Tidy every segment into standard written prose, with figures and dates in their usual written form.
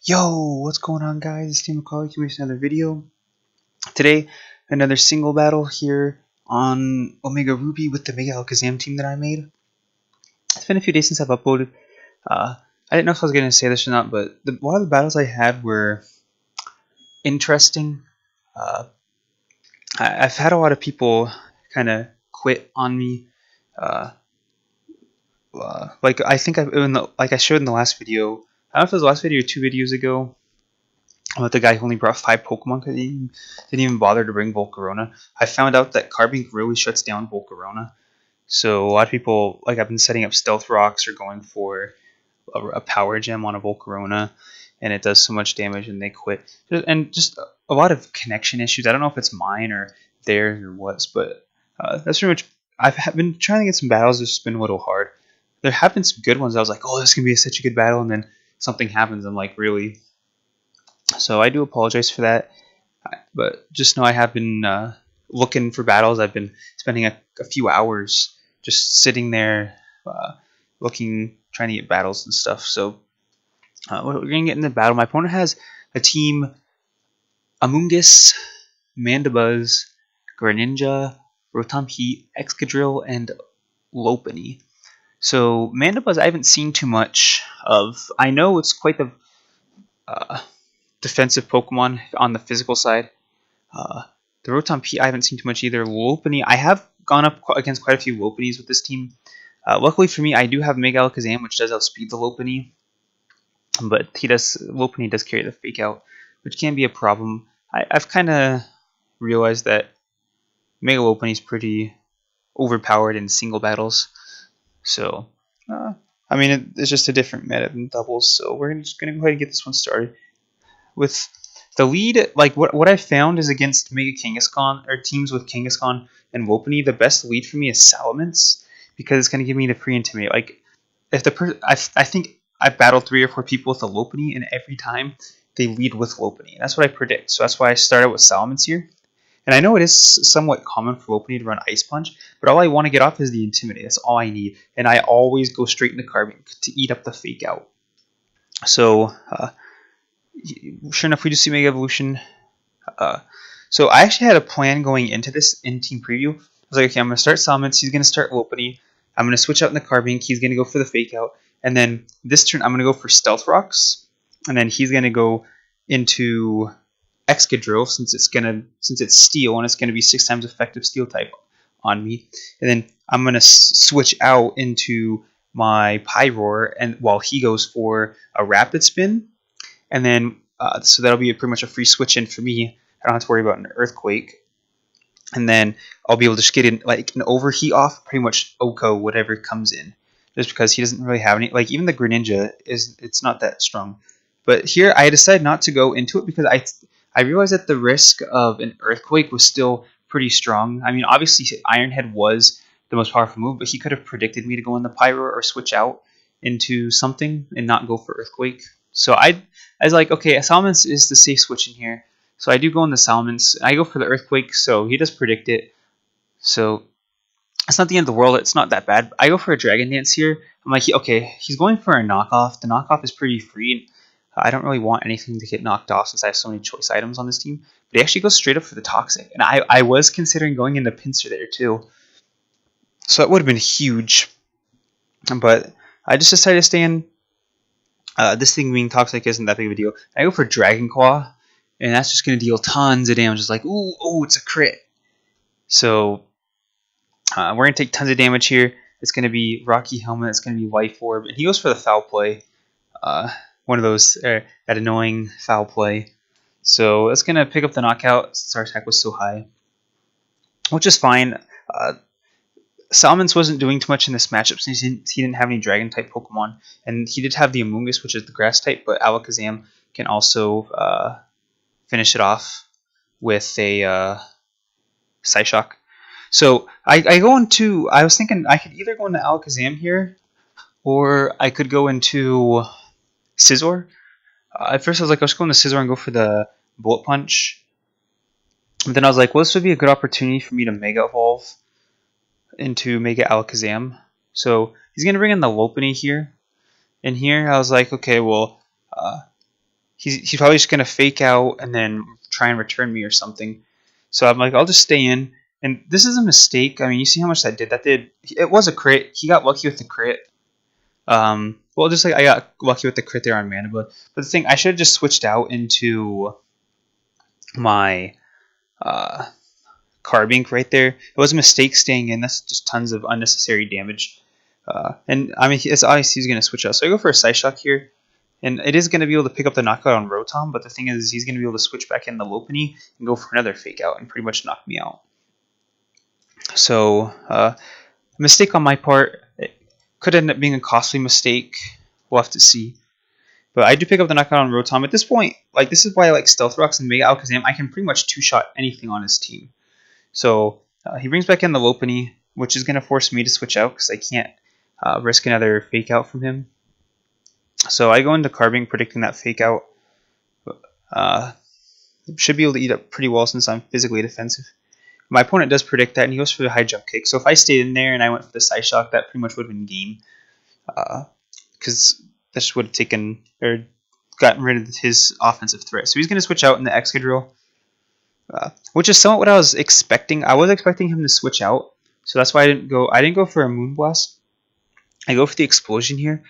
Yo, what's going on, guys? It's Team McCauley here with another video. Today, another single battle here on Omega Ruby with the Mega Alakazam team that I made. It's been a few days since I've uploaded. I didn't know if I was going to say this or not, but a lot of the battles I had were interesting. I've had a lot of people kind of quit on me. Like I think I showed in the last video. I don't know if it was the last video or 2 videos ago. About the guy who only brought 5 Pokemon because he didn't even bother to bring Volcarona. I found out that Carbink really shuts down Volcarona. So a lot of people, like I've been setting up Stealth Rocks or going for a Power Gem on a Volcarona, and it does so much damage and they quit. And just a lot of connection issues. I don't know if it's mine or theirs or what's, but that's pretty much. I've been trying to get some battles. It's just been a little hard. There have been some good ones. I was like, oh, this is going to be such a good battle, and then something happens. I'm like, really? So I do apologize for that, but just know I have been looking for battles. I've been spending a few hours just sitting there looking, trying to get battles and stuff. So we're going to get into the battle. My opponent has a team Amoonguss, Mandibuzz, Greninja, Rotom-Heat, Excadrill, and Lopunny. So Mandibuzz I haven't seen too much of. I know it's quite the defensive Pokemon on the physical side. The Rotom-Heat I haven't seen too much either. Lopunny, I have gone up against quite a few Lopunnys with this team. Luckily for me, I do have Mega Alakazam, which does outspeed the Lopunny, but Lopunny does carry the Fake Out, which can be a problem. I've kind of realized that Mega Lopunny is pretty overpowered in single battles, so I mean it's just a different meta than doubles. So we're just gonna go ahead and get this one started. With the lead, like what I found is against Mega Kangaskhan or teams with Kangaskhan and Lopunny, the best lead for me is Salamence because it's gonna give me the free intimidate. Like if I think I've battled 3 or 4 people with a Lopunny, and every time they lead with Lopunny. That's what I predict. So that's why I started with Salamence here. And I know it is somewhat common for Lopunny to run Ice Punch, but all I want to get off is the Intimidate. That's all I need, and I always go straight into Carbink to eat up the Fake Out. So sure enough, we just see Mega Evolution. So I actually had a plan going into this in-team preview. I was like, okay, I'm going to start Salamence. He's going to start Lopunny. I'm going to switch out in the Carbink. He's going to go for the Fake Out. And then this turn, I'm going to go for Stealth Rocks. And then he's going to go into Excadrill since it's Steel and it's going to be 6 times effective Steel type on me. And then I'm going to switch out into my Pyroar, and while he goes for a Rapid Spin. And then, so that'll be pretty much a free switch in for me. I don't have to worry about an Earthquake. And then I'll be able to just get in like an Overheat off pretty much Oko, whatever comes in. Just because he doesn't really have any, like even the Greninja, it's not that strong. But here I decided not to go into it because I realized that the risk of an Earthquake was still pretty strong. I mean, obviously Iron Head was the most powerful move, but he could have predicted me to go in the Pyro or switch out into something and not go for Earthquake. So I was like, okay, Salamence is the safe switch in here. So I do go in the Salamence. I go for the Earthquake, so he does predict it. So it's not the end of the world. It's not that bad. I go for a Dragon Dance here. I'm like, okay, he's going for a knockoff. The knockoff is pretty free. I don't really want anything to get knocked off since I have so many choice items on this team. But he actually goes straight up for the Toxic. And I was considering going into Pinsir there too. So that would have been huge. But I just decided to stay in. This thing being Toxic isn't that big of a deal. I go for Dragon Claw, and that's just going to deal tons of damage. It's like, ooh, oh, it's a crit. So we're going to take tons of damage here. It's going to be Rocky Helmet. It's going to be Life Orb. And he goes for the Foul Play. One of those, that annoying Foul Play. So it's going to pick up the knockout since our attack was so high. Which is fine. Salamence wasn't doing too much in this matchup since he didn't have any Dragon-type Pokemon. And he did have the Amoonguss, which is the Grass-type, but Alakazam can also finish it off with a Psyshock. So I was thinking I could either go into Alakazam here, or I could go into Scizor. At first I was like, I was going to Scizor and go for the Bullet Punch. But then I was like, well, this would be a good opportunity for me to Mega Evolve into Mega Alakazam. So he's going to bring in the Lopunny here. And here I was like, okay, well, he's probably just gonna fake out and then try and return me or something. So I'm like, I'll just stay in. And this is a mistake. I mean, you see how much that did? It was a crit. He got lucky with the crit. Well, just like I got lucky with the crit there on mana, but the thing, I should have just switched out into my Carbink right there. It was a mistake staying in. That's just tons of unnecessary damage. And I mean, it's obvious he's going to switch out. So I go for a Psyshock here. And it is going to be able to pick up the knockout on Rotom, but the thing is he's going to be able to switch back in the Lopunny and go for another fake out and pretty much knock me out. So, a mistake on my part. It could end up being a costly mistake. We'll have to see. But I do pick up the knockout on Rotom. At this point, like, this is why I like Stealth Rocks and Mega Alakazam. I can pretty much two-shot anything on his team. So, he brings back in the Lopunny, which is going to force me to switch out because I can't risk another fake out from him. So I go into Carbink predicting that fake out. Should be able to eat up pretty well since I'm physically defensive. My opponent does predict that, and he goes for the high jump kick. So if I stayed in there and I went for the Psyshock, that pretty much would have been game. Because that just would have taken or gotten rid of his offensive threat. So he's going to switch out in the Excadrill, which is somewhat what I was expecting. I was expecting him to switch out, so that's why I didn't go for a Moonblast. I go for the Explosion here.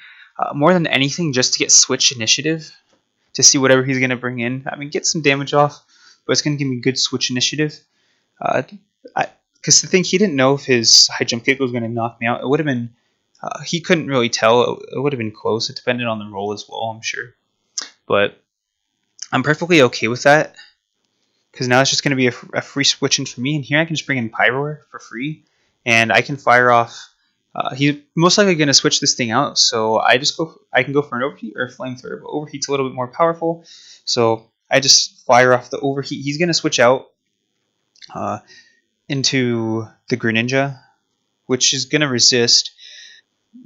More than anything, just to get switch initiative, to see whatever he's going to bring in. I mean, get some damage off, but it's going to give me good switch initiative. Because the thing, he didn't know if his high jump kick was going to knock me out. It would have been, he couldn't really tell. It would have been close. It depended on the roll as well, I'm sure. But I'm perfectly okay with that, because now it's just going to be a free switch in for me. And here I can just bring in Pyroar for free, and I can fire off. He's most likely going to switch this thing out, so I can go for an Overheat or a Flamethrower, but Overheat's a little bit more powerful, so I just fire off the Overheat. He's going to switch out into the Greninja, which is going to resist,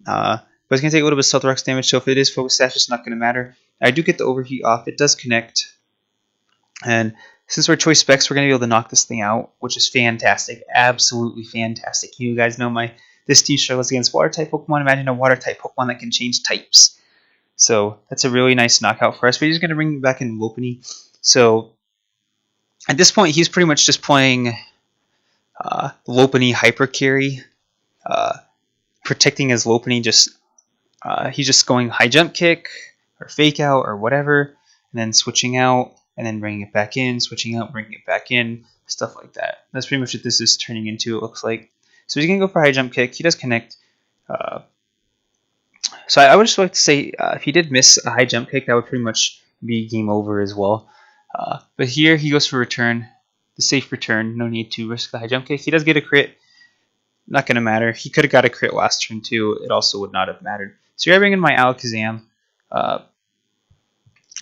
but it's going to take a little bit of Stealth Rocks damage, so if it is Focus Sash, it's not going to matter. I do get the Overheat off. It does connect, and since we're Choice Specs, we're going to be able to knock this thing out, which is fantastic, absolutely fantastic. You guys know this team struggles against Water-type Pokemon. Imagine a Water-type Pokemon that can change types. So that's a really nice knockout for us. But he's going to bring back in Lopunny. So at this point, he's pretty much just playing Lopunny Hyper Carry, protecting his Lopunny. He's just going high jump kick or fake out or whatever, and then switching out and then bringing it back in, switching out, bringing it back in, stuff like that. That's pretty much what this is turning into, it looks like. So he's going to go for a high jump kick. He does connect. So I would just like to say, if he did miss a high jump kick, that would pretty much be game over as well. But here he goes for return. The safe return. No need to risk the high jump kick. He does get a crit. Not going to matter. He could have got a crit last turn too. It also would not have mattered. So here I bring in my Alakazam.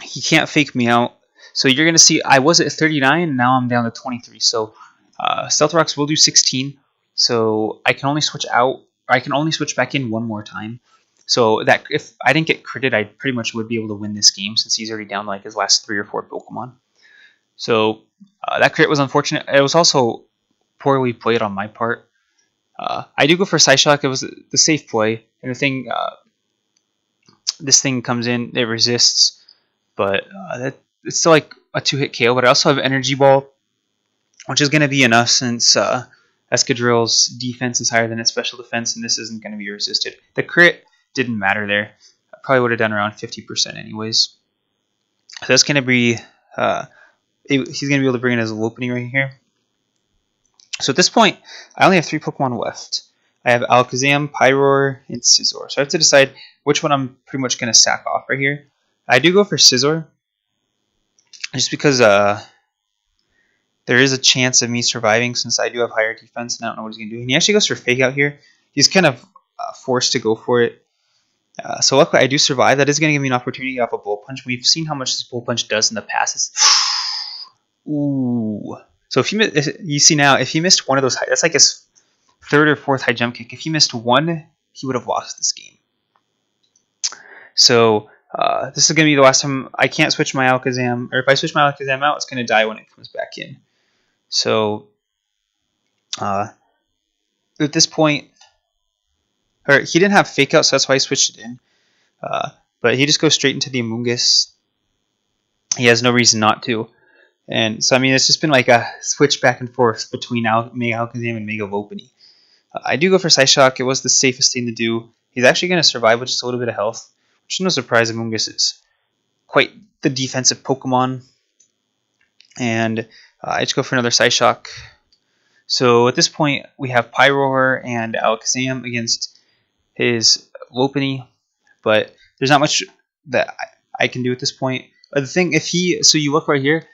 He can't fake me out. So you're going to see I was at 39, and now I'm down to 23. So Stealth Rocks will do 16. So I can only switch out, or I can only switch back in one more time. So that if I didn't get critted, I pretty much would be able to win this game since he's already down like his last 3 or 4 Pokemon. So that crit was unfortunate. It was also poorly played on my part. I do go for Psyshock. It was the safe play, and the thing, this thing comes in, it resists, but it's still like a 2-hit KO. But I also have Energy Ball, which is going to be enough since Excadrill's defense is higher than its special defense, and this isn't going to be resisted. The crit didn't matter there. I probably would have done around 50% anyways. So that's going to be... he's going to be able to bring in his Lopunny right here. So at this point, I only have 3 Pokemon left. I have Alakazam, Pyroar, and Scizor. So I have to decide which one I'm pretty much going to sack off right here. I do go for Scizor, just because... there is a chance of me surviving since I do have higher defense, and I don't know what he's going to do. And he actually goes for Fake Out here. He's kind of forced to go for it. So luckily I do survive. That is going to give me an opportunity off a Bullet Punch. We've seen how much this Bullet Punch does in the past. Ooh. So if you see now, if he missed one of those, that's like his 3rd or 4th high jump kick. If he missed one, he would have lost this game. So this is going to be the last time I can't switch my Alakazam. Or if I switch my Alakazam out, it's going to die when it comes back in. So, at this point, he didn't have Fake Out, so that's why I switched it in. But he just goes straight into the Amoonguss. he has no reason not to. And so, I mean, it's just been like a switch back and forth between Mega Alakazam and Mega Lopunny. I do go for Psyshock. It was the safest thing to do. He's actually going to survive with just a little bit of health, which is no surprise. Amoonguss is quite the defensive Pokemon. And I just go for another Psyshock. So at this point, we have Pyroar and Alakazam against his Lopunny, but there's not much that I can do at this point. The thing, so you look right here,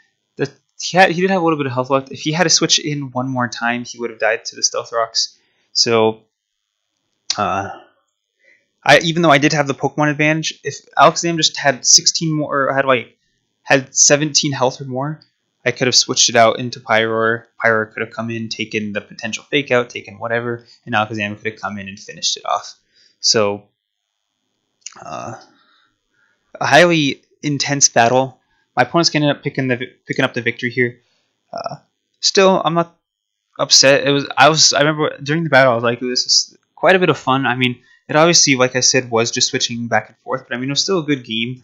he did have a little bit of health left. If he had to switch in one more time, he would have died to the Stealth Rocks. So, even though I did have the Pokemon advantage, if Alakazam just had 16 more, or had 17 health or more, I could have switched it out into Pyroar. Pyroar could have come in, taken the potential Fake Out, taken whatever, and Alakazam could have come in and finished it off. So, a highly intense battle. My opponent's gonna end up picking up the victory here. Still, I'm not upset. I remember during the battle, I was like, this is quite a bit of fun. I mean, it obviously, like I said, was just switching back and forth, but I mean, it was still a good game.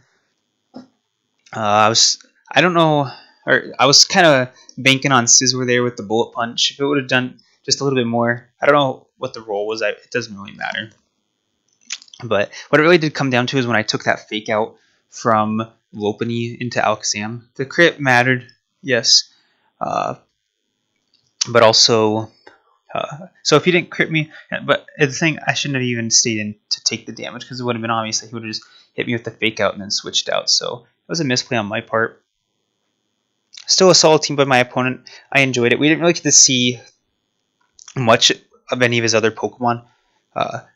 I was kind of banking on Sizzler there with the Bullet Punch. If it would have done just a little bit more, I don't know what the roll was. It doesn't really matter. But what it really did come down to is when I took that Fake Out from Lopunny into Alakazam. The crit mattered, yes, but also, so if he didn't crit me, but the thing, I shouldn't have even stayed in to take the damage because it would have been obvious that he would have just hit me with the Fake Out and then switched out. So it was a misplay on my part. Still a solid team by my opponent. I enjoyed it. We didn't really get to see much of any of his other Pokemon.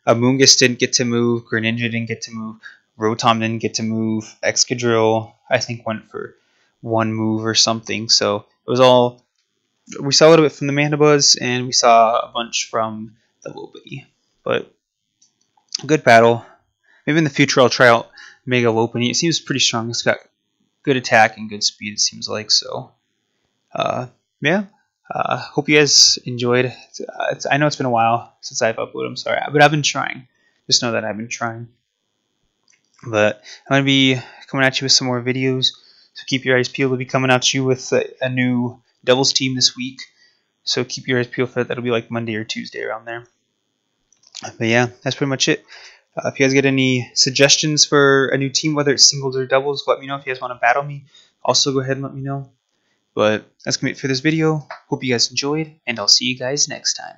Amoonguss didn't get to move. Greninja didn't get to move. Rotom didn't get to move. Excadrill, I think, went for one move or something. So it was all... We saw a little bit from the Mandibuzz, and we saw a bunch from the Lopunny. But good battle. Maybe in the future I'll try out Mega Lopunny. It seems pretty strong. It's got good attack and good speed, it seems like. So, yeah. Hope you guys enjoyed. I know it's been a while since I've uploaded. I'm sorry, but I've been trying. Just know that I've been trying. But I'm going to be coming at you with some more videos. So keep your eyes peeled. I'll be coming at you with a new doubles team this week. So keep your eyes peeled for that. That'll be like Monday or Tuesday around there. But yeah, that's pretty much it. If you guys get any suggestions for a new team, whether it's singles or doubles, let me know. If you guys want to battle me, also go ahead and let me know. But that's going to be it for this video. Hope you guys enjoyed, and I'll see you guys next time.